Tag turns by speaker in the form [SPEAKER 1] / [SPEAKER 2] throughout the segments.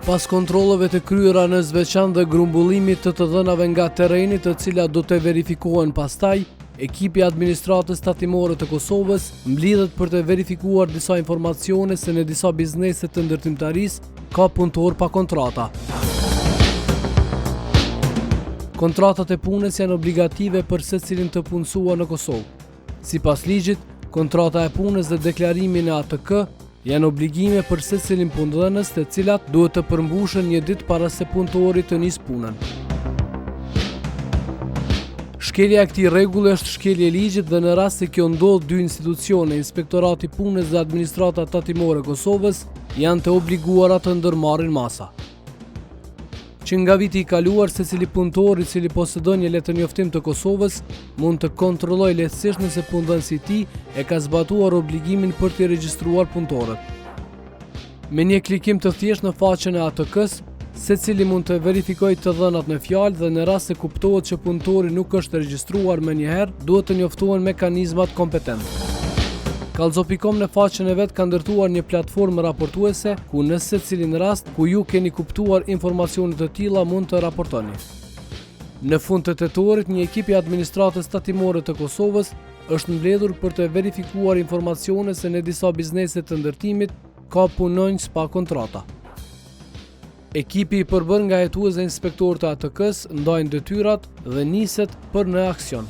[SPEAKER 1] Pas kontrolleve të kryera në zveçan dhe grumbullimit të dhënave nga terreni, të cilat do të verifikohen pastaj, ekipi administratës tatimore të Kosovës mblidhet për të verifikuar disa informacione se në disa biznese të ndërtimtarisë ka punëtor pa kontrata. Kontratat e punës janë obligative për secilin të punësuar në Kosovë. Sipas ligjit, kontrata e punës dhe deklarimi në ATK janë obligime për secilin punëdhënës, të cilat duhet të përmbushen një ditë para se punëtori të nisë punën. Shkelja e këtij rregulli është shkelje e ligjit dhe në rast se kjo ndodh, dy institucione, Inspektorati i Punës dhe Administrata Tatimore e Kosovës, janë të obliguara të ndërmarrin masa. Që nga viti i kaluar, secili punëtor i cili posedon një letër njoftim të Kosovës mund të kontrollojë lehtësisht nëse punëdhënësi i tij e ka zbatuar obligimin për të regjistruar punëtorët. Me një klikim të thjeshtë në faqen e ATK-s, secili mund të verifikojë të dhënat në fjalë dhe në rast se kuptohet që punëtori nuk është regjistruar menjëherë, duhet të njoftohen mekanizmat kompetent. Kallzo.com në faqen e vet ka ndërtuar një platformë raportuese ku në secilin rast ku ju keni kuptuar informacione të tilla mund të raportoni. Në fund të tetorit, një ekip i administratës tatimore të Kosovës është mbledhur për të verifikuar informacione se në disa biznese të ndërtimit ka punonjës pa kontrata. Ekipi i përbër nga hetues dhe inspektorët e ATK-s ndajnë detyrat dhe niset për në aksion.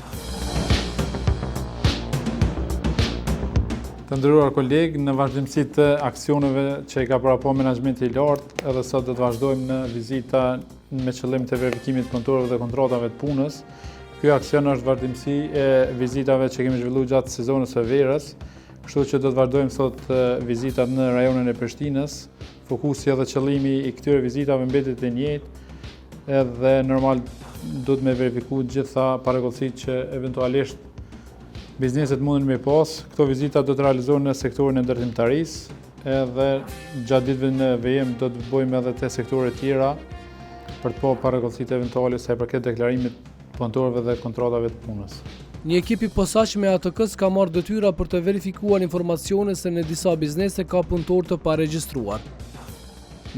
[SPEAKER 2] Të nderuar kolegë, në vazhdimsi të aksioneve që i ka parapo menaxhmenti i lartë, edhe sot do të vazhdojmë në vizita me qëllim të verifikimit punëtorëve dhe kontratave të punës. Ky aksion është vazhdimsi e vizitave që kemi zhvilluar gjatë sezonit të verës, kështu që do të vazhdojmë sot vizitat në rajonin e Prishtinës. Fokusi edhe qëllimi i këtyre vizitave mbetet i njëjtë, edhe normal do të me verifiku gjitha parakollësitë që eventualisht bizneset mundin me pas. Këto vizita do të realizohen në sektorin e ndërtimtarisë, edhe gjatë ditëve në VM do të bëjmë edhe te sektore tjera për të pa parakollësitë eventuale sa i përket deklarimit punëtorëve dhe kontratave të punës.
[SPEAKER 1] Një ekip i posaçëm i ATK-s ka marrë detyra për të verifikuar informacione se në disa biznese ka punëtor të paregjistruar.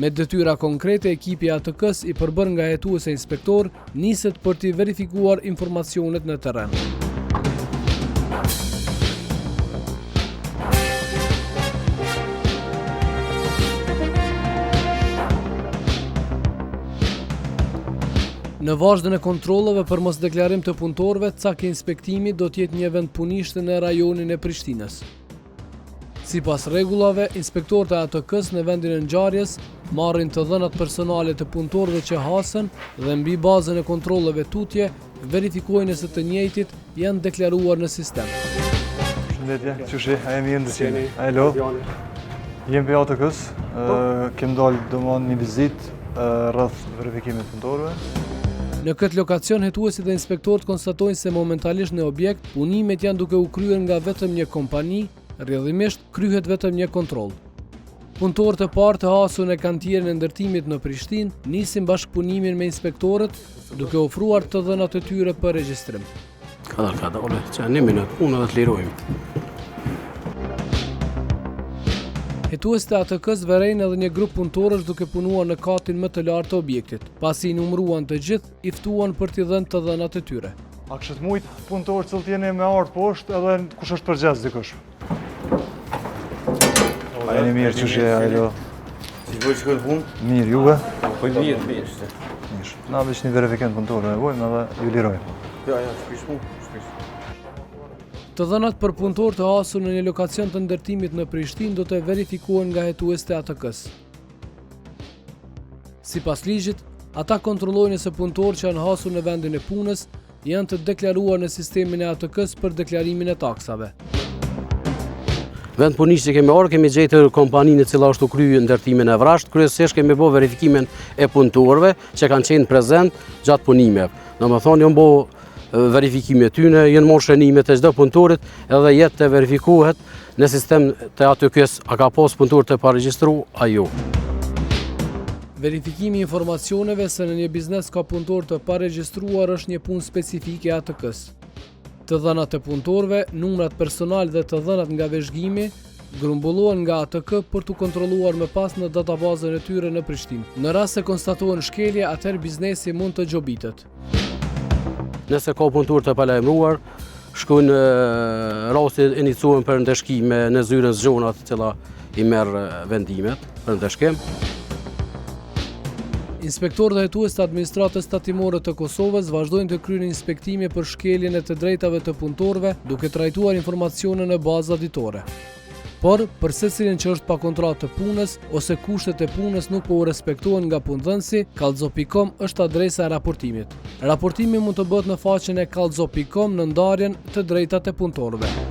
[SPEAKER 1] Me detyra konkrete, ekipi i ATK-s i përbër nga hetues e inspektor niset për të verifikuar informacionet në terren. Në vazhdën e kontrolleve për mos deklarim të punëtorëve, cak i inspektimi do t'jetë një vend punishte në rajonin e Prishtinës. Sipas rregullave, inspektorët e ATK-s në vendin e ngjarjes marrin të dhënat personale të punëtorëve që hasen dhe mbi bazën e kontrolleve tutje verifikojnë se të njëjtit janë deklaruar në sistem.
[SPEAKER 3] Përshëndetje, çushi, a jemi ndësimi? Alo. Jem për ATK-s, kem dalë domon një vizitë rreth verifikimit punëtorëve.
[SPEAKER 1] Në këtë lokacion, hetuesit dhe inspektorët konstatojnë se momentalisht në objekt punimet janë duke u kryer nga vetëm një kompani, rrjedhimisht kryhet vetëm një kontroll. Punëtorët e parë të hasur në kantierën e ndërtimit në Prishtinë nisin bashkëpunimin me inspektorët, duke ofruar të dhënat e tyre për regjistrim.
[SPEAKER 4] Ka ole, që një minutë, unë dhe të lirojmë.
[SPEAKER 1] Hetuesit e ATK-s vërejnë edhe një grup punëtorësh duke punuar në katin më të lartë të objektit. Pasi i numëruan të gjithë, i ftuan për t'i dhënë të dhënat e tyre.
[SPEAKER 3] A kështë mujt punëtorë cilët jeni me ardhur poshtë edhe kush është përgjas dikush? A jeni mirë çushi, alo.
[SPEAKER 4] Si bëj që këtë punë?
[SPEAKER 3] Mirë, juve?
[SPEAKER 4] Po mirë.
[SPEAKER 3] Mirë. Na veç një verifikim punëtorëve e vojmë edhe ju lirojmë.
[SPEAKER 4] Ja, shpish punë.
[SPEAKER 1] Të dhënat për punëtor të hasur në një lokacion të ndërtimit në Prishtinë do të verifikohen nga hetuesit e ATK-s. Sipas ligjit, ata kontrollojnë se punëtorët që janë hasur në vendin e punës janë të deklaruar në sistemin e ATK-s për deklarimin e taksave.
[SPEAKER 4] Vend punishtë që kemi orë, kemi gjetur kompaninë e cila është u kryer ndërtimin e vrasht, kryesisht kemi bë verifikimin e punëtorëve që kanë qenë prezent gjatë punimeve. Domethënë janë bë verifikimi e tyne, jenë morë shënimet e çdo punëtorit edhe jetë të verifikohet në sistem të ATK-s a ka pas punëtor të paregjistru a jo.
[SPEAKER 1] Verifikimi i informacioneve se në një biznes ka punëtor të paregjistruar është një punë specifike e ATK-s. Të dhënat e punëtorëve, numrat personal dhe të dhënat nga veshgimi grumbullohen nga ATK për të kontrolluar më pas në databazën e tyre në Prishtinë. Në rast se konstatohen shkelje, atëherë biznesi mund të gjobitet.
[SPEAKER 4] Nëse ka punëtor të palajmëruar, shkojnë raste iniciuar për ndeshkime në zyrën zgjonat, e cila i merr vendimet për ndeshkim.
[SPEAKER 1] Inspektorët e hetues të administratës tatimore të Kosovës vazhdojnë të kryejnë inspektime për shkeljen e të drejtave të punëtorëve, duke trajtuar informacione në bazë ditore. Por, për secilin që është pa kontratë të punës ose kushtet e punës nuk po u respektohen nga punëdhënësi, kallxo.com është adresa e raportimit. Raportimi mund të bëhet në faqen e kallxo.com në ndarjen të drejtat e punëtorëve.